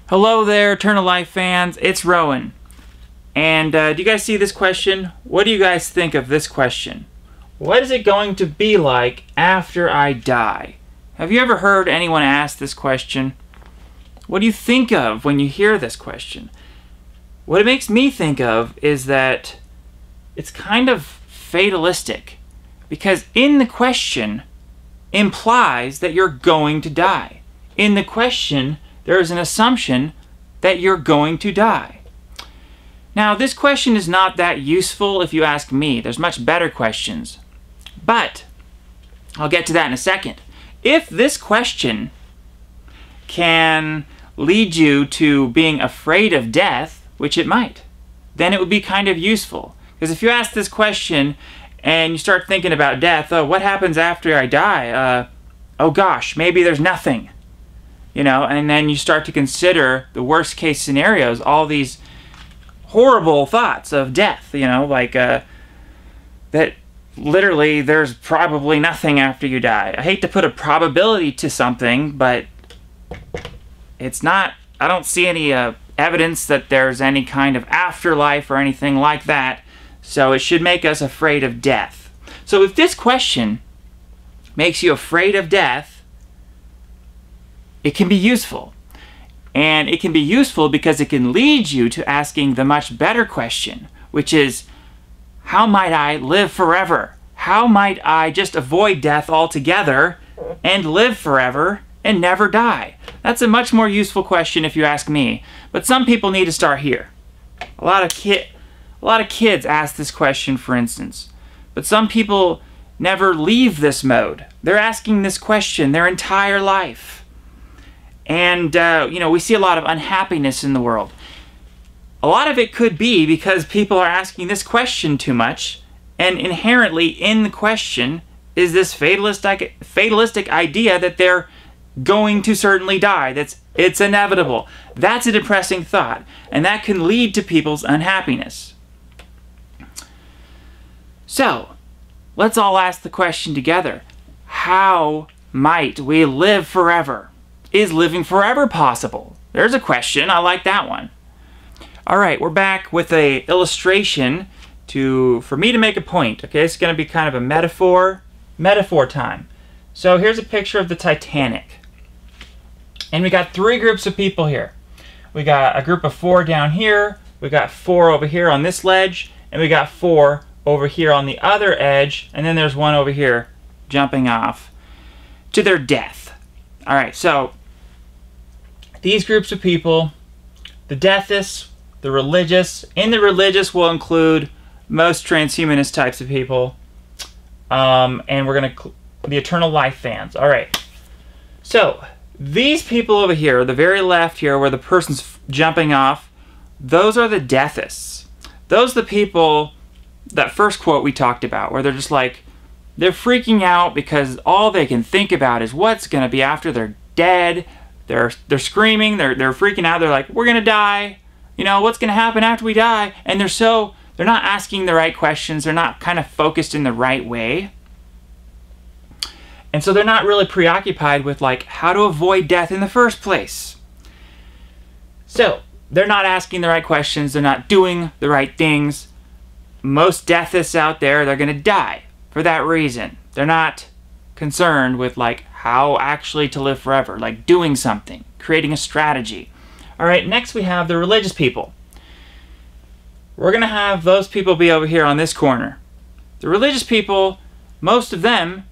Hello there, Eternal Life fans. It's Rowan. And do you guys see this question? What do you guys think of this question? What is it going to be like after I die? Have you ever heard anyone ask this question? What do you think of when you hear this question? What it makes me think of is that it's kind of fatalistic, because in the question implies that you're going to die. In the question, there is an assumption that you're going to die. Now, this question is not that useful if you ask me. There's much better questions. But I'll get to that in a second. If this question can lead you to being afraid of death, which it might, then it would be kind of useful. Because if you ask this question and you start thinking about death, oh, what happens after I die? Oh gosh, maybe there's nothing. You know, and then you start to consider the worst case scenarios, all these horrible thoughts of death, you know, like that literally there's probably nothing after you die. I hate to put a probability to something, but it's not, I don't see any evidence that there's any kind of afterlife or anything like that, so it should make us afraid of death. So if this question makes you afraid of death, it can be useful. And it can be useful because it can lead you to asking the much better question, which is, how might I live forever? How might I just avoid death altogether and live forever and never die? That's a much more useful question if you ask me. But some people need to start here. A lot of kids ask this question, for instance. But some people never leave this mode. They're asking this question their entire life. And, you know, we see a lot of unhappiness in the world. A lot of it could be because people are asking this question too much, and inherently in the question is this fatalistic idea that they're going to certainly die, it's inevitable. That's a depressing thought, and that can lead to people's unhappiness. So, let's all ask the question together. How might we live forever? Is living forever possible? There's a question. I like that one. All right, we're back with a illustration for me to make a point. Okay, it's going to be kind of a metaphor time. So here's a picture of the Titanic. And we got three groups of people here. We got a group of 4 down here, we got 4 over here on this ledge, and we got 4 over here on the other edge, and then there's one over here jumping off to their death. All right, so these groups of people, the deathists, the religious. In the religious will include most transhumanist types of people. And we're going to, the Eternal Life fans. All right. So, these people over here, the very left here where the person's jumping off, those are the deathists. Those are the people, that first quote we talked about, where they're just like, they're freaking out because all they can think about is what's going to be after they're dead. They're screaming, they're freaking out, they're like, we're gonna die, you know, what's gonna happen after we die? And they're not asking the right questions, they're not kind of focused in the right way. And so they're not really preoccupied with like how to avoid death in the first place. So, they're not asking the right questions, they're not doing the right things. Most deathists out there, they're gonna die for that reason. They're not concerned with like how actually to live forever, like doing something, creating a strategy. All right, next we have the religious people. We're going to have those people be over here on this corner. The religious people, most of them,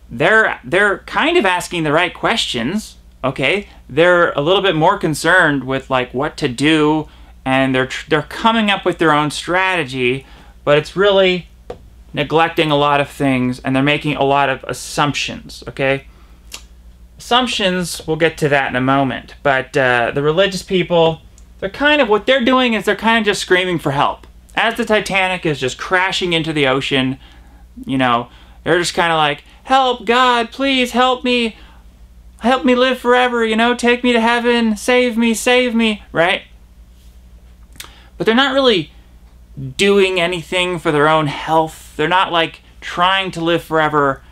they're kind of asking the right questions, okay? They're a little bit more concerned with like what to do, and they're coming up with their own strategy, but it's really neglecting a lot of things, and they're making a lot of assumptions, okay? Assumptions, we'll get to that in a moment, but the religious people, they're kind of, what they're doing is they're kind of just screaming for help. As the Titanic is just crashing into the ocean, you know, they're just kind of like, help, God, please help me live forever, you know, take me to heaven, save me, right? But they're not really doing anything for their own health. They're not like trying to live forever,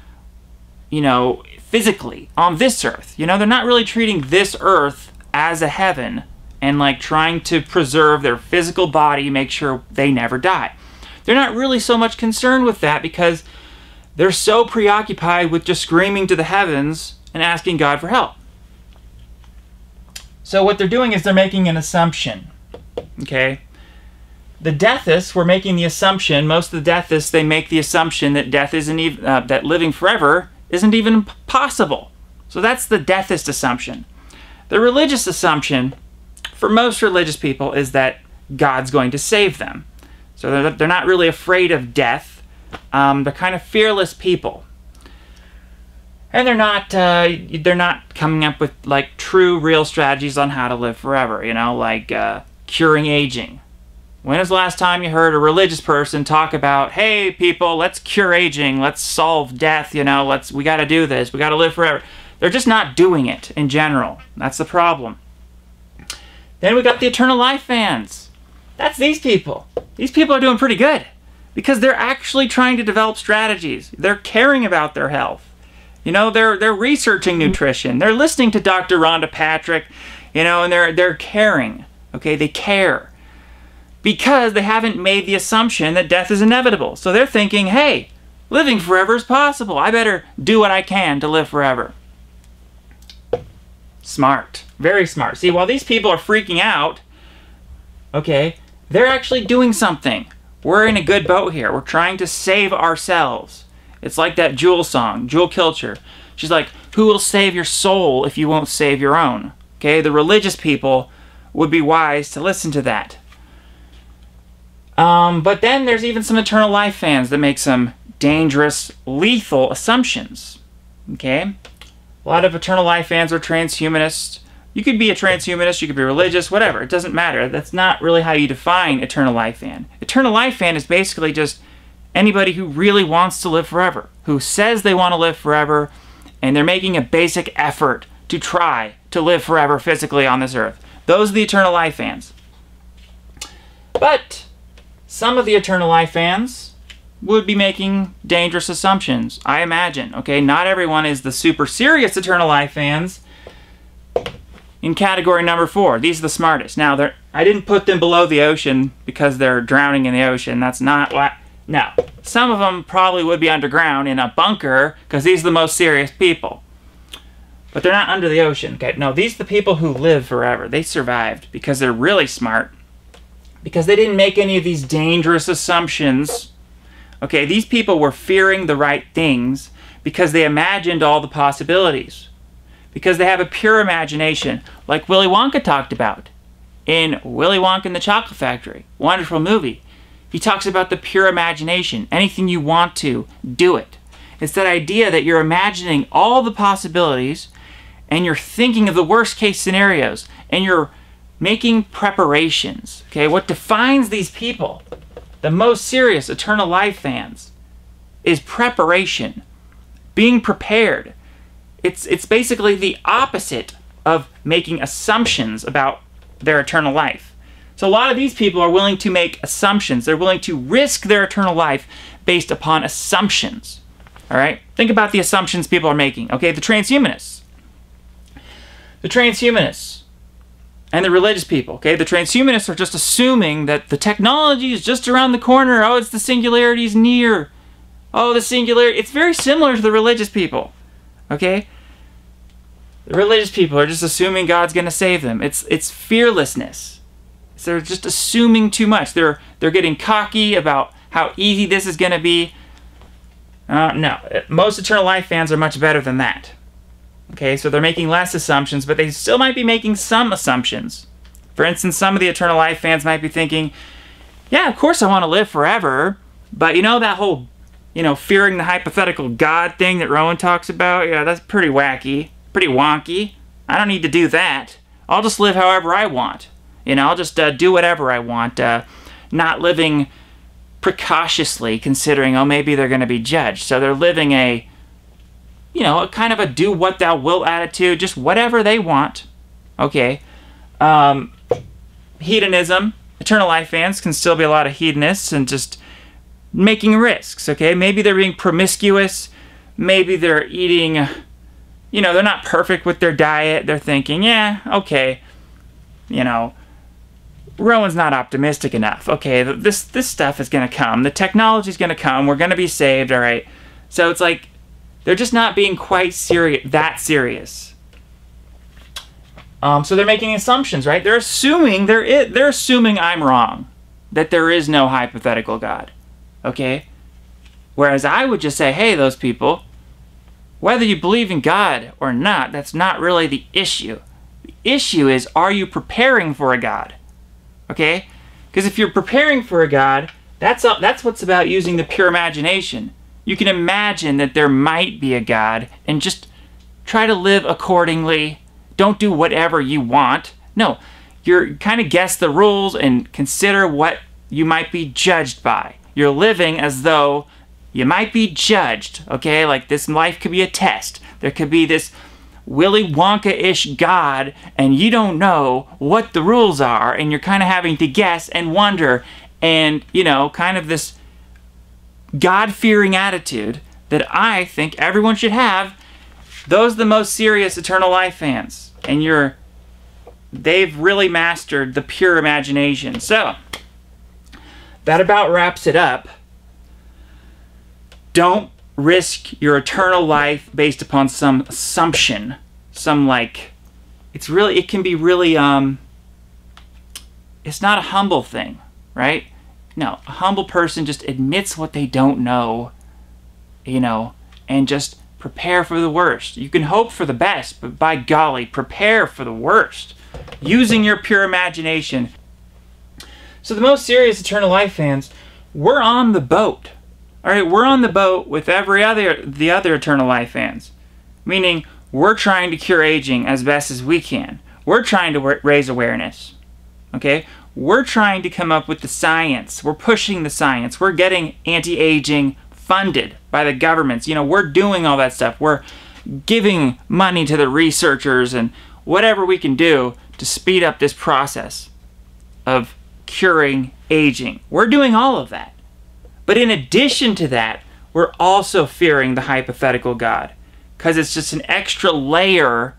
you know, physically on this earth. You know, they're not really treating this earth as a heaven and like trying to preserve their physical body, make sure they never die. They're not really so much concerned with that because they're so preoccupied with just screaming to the heavens and asking God for help. So what they're doing is they're making an assumption. Okay? The deathists were making the assumption, most of the deathists, they make the assumption that death isn't even, that living forever isn't even possible. So that's the deathist assumption. The religious assumption, for most religious people, is that God's going to save them. So they're not really afraid of death. They're kind of fearless people. And they're not coming up with like true, real strategies on how to live forever, you know, like curing aging. When was the last time you heard a religious person talk about, hey people, let's cure aging, let's solve death, you know, we got to do this, we got to live forever. They're just not doing it in general. That's the problem. Then we got the eternal life fans. That's these people. These people are doing pretty good because they're actually trying to develop strategies. They're caring about their health. You know, they're researching nutrition. They're listening to Dr. Rhonda Patrick, you know, and they're caring. Okay, they care. Because they haven't made the assumption that death is inevitable. So they're thinking, hey, living forever is possible. I better do what I can to live forever. Smart. Very smart. See, while these people are freaking out, okay, they're actually doing something. We're in a good boat here. We're trying to save ourselves. It's like that Jewel song, Jewel Kilcher. She's like, who will save your soul if you won't save your own? Okay, the religious people would be wise to listen to that. But then there's even some eternal life fans that make some dangerous, lethal assumptions. Okay? A lot of eternal life fans are transhumanists. You could be a transhumanist, you could be religious, whatever. It doesn't matter. That's not really how you define eternal life fan. Eternal life fan is basically just anybody who really wants to live forever, who says they want to live forever, and they're making a basic effort to try to live forever physically on this earth. Those are the eternal life fans. But some of the eternal life fans would be making dangerous assumptions, I imagine. Okay, not everyone is the super serious eternal life fans. In category number 4, these are the smartest. Now, I didn't put them below the ocean because they're drowning in the ocean. That's not what... No. Some of them probably would be underground in a bunker because these are the most serious people. But they're not under the ocean. Okay, no, these are the people who live forever. They survived because they're really smart. Because they didn't make any of these dangerous assumptions. Okay, these people were fearing the right things because they imagined all the possibilities. Because they have a pure imagination, like Willy Wonka talked about in Willy Wonka and the Chocolate Factory. Wonderful movie. He talks about the pure imagination. Anything you want to, do it. It's that idea that you're imagining all the possibilities and you're thinking of the worst case scenarios and you're making preparations. Okay, what defines these people, the most serious eternal life fans, is preparation. Being prepared. It's basically the opposite of making assumptions about their eternal life. So a lot of these people are willing to make assumptions. They're willing to risk their eternal life based upon assumptions. All right? Think about the assumptions people are making. Okay, the transhumanists. The transhumanists and the religious people. Okay, the transhumanists are just assuming that the technology is just around the corner. Oh, it's the singularity's near. Oh, the singularity. It's very similar to the religious people. Okay? The religious people are just assuming God's going to save them. It's fearlessness. So they're just assuming too much. They're getting cocky about how easy this is going to be. No, most eternal life fans are much better than that. Okay, so they're making less assumptions, but they still might be making some assumptions. For instance, some of the eternal life fans might be thinking, yeah, of course I want to live forever, but you know that whole, fearing the hypothetical God thing that Rowan talks about? Yeah, that's pretty wacky, pretty wonky. I don't need to do that. I'll just live however I want. I'll just do whatever I want, not living precautiously, considering, oh, maybe they're going to be judged. So they're living a kind of a do what thou wilt attitude, just whatever they want. Okay. Hedonism. Eternal life fans can still be a lot of hedonists and just making risks, okay? Maybe they're being promiscuous. Maybe they're eating, they're not perfect with their diet. They're thinking, yeah, okay, you know, Rowan's not optimistic enough. Okay, this stuff is going to come. The technology's going to come. We're going to be saved, all right? So it's like they're just not being quite that serious. So they're making assumptions, right? They're assuming they're assuming I'm wrong, that there is no hypothetical God. Okay? Whereas I would just say, hey, those people, whether you believe in God or not, that's not really the issue. The issue is, are you preparing for a God? Okay? Because if you're preparing for a God, that's what's about using the pure imagination. You can imagine that there might be a God and just try to live accordingly. Don't do whatever you want. No, you're kind of guess the rules and consider what you might be judged by. You're living as though you might be judged, okay? Like this life could be a test. There could be this Willy Wonka-ish God, and you don't know what the rules are, and you're kind of having to guess and wonder, and, you know, kind of this God-fearing attitude that I think everyone should have. Those are the most serious Eternal Life fans, and they've really mastered the pure imagination. So, that about wraps it up. Don't risk your eternal life based upon some assumption, it can be really, it's not a humble thing, right? No, a humble person just admits what they don't know, you know, and just prepare for the worst. You can hope for the best, but by golly, prepare for the worst, using your pure imagination. So the most serious Eternal Life fans, we're on the boat. All right, we're on the boat with the other Eternal Life fans, meaning we're trying to cure aging as best as we can. We're trying to raise awareness, okay? We're trying to come up with the science. We're pushing the science. We're getting anti-aging funded by the governments. You know, we're doing all that stuff. We're giving money to the researchers and whatever we can do to speed up this process of curing aging. We're doing all of that. But in addition to that, we're also fearing the hypothetical God, because it's just an extra layer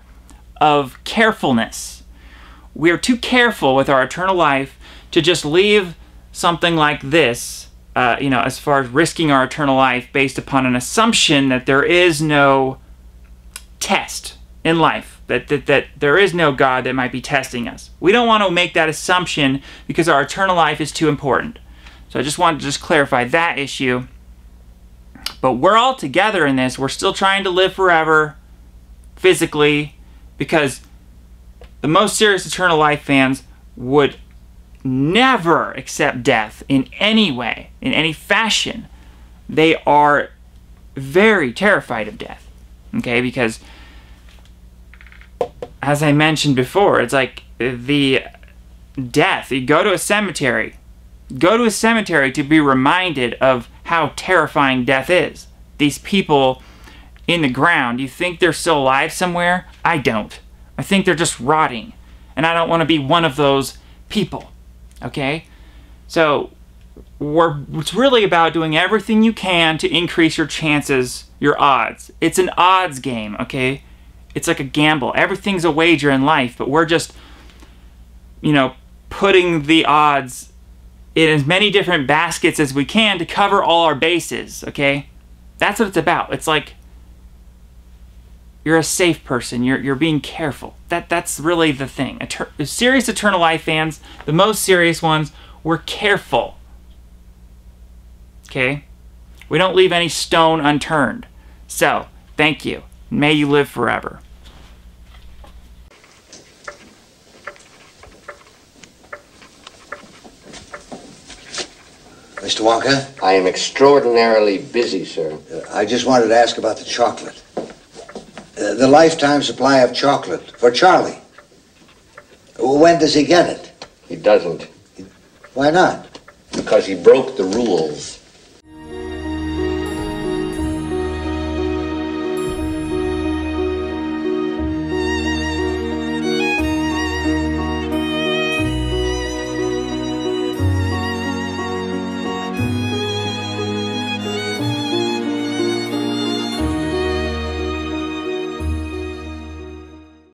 of carefulness. We're too careful with our eternal life to just leave something like this, you know, as far as risking our eternal life based upon an assumption that there is no test in life, that there is no God that might be testing us. We don't want to make that assumption because our eternal life is too important. So I just wanted to clarify that issue. But we're all together in this. We're still trying to live forever, physically, because the most serious Eternal Life fans would never accept death in any way, in any fashion. They are very terrified of death, okay? Because, as I mentioned before, it's like the death. You go to a cemetery. Go to a cemetery to be reminded of how terrifying death is. These people in the ground, you think they're still alive somewhere? I don't. I think they're just rotting. And I don't want to be one of those people. Okay? So, it's really about doing everything you can to increase your chances, your odds. It's an odds game, okay? It's like a gamble. Everything's a wager in life, but we're just, you know, putting the odds in as many different baskets as we can to cover all our bases, okay? That's what it's about. It's like you're a safe person. You're being careful. That's really the thing. Serious Eternal Life fans, the most serious ones, we're careful. Okay? We don't leave any stone unturned. So, thank you. May you live forever. Mr. Wonka? I am extraordinarily busy, sir. I just wanted to ask about the chocolate. The lifetime supply of chocolate for Charlie. When does he get it? He doesn't. Why not? Because he broke the rules.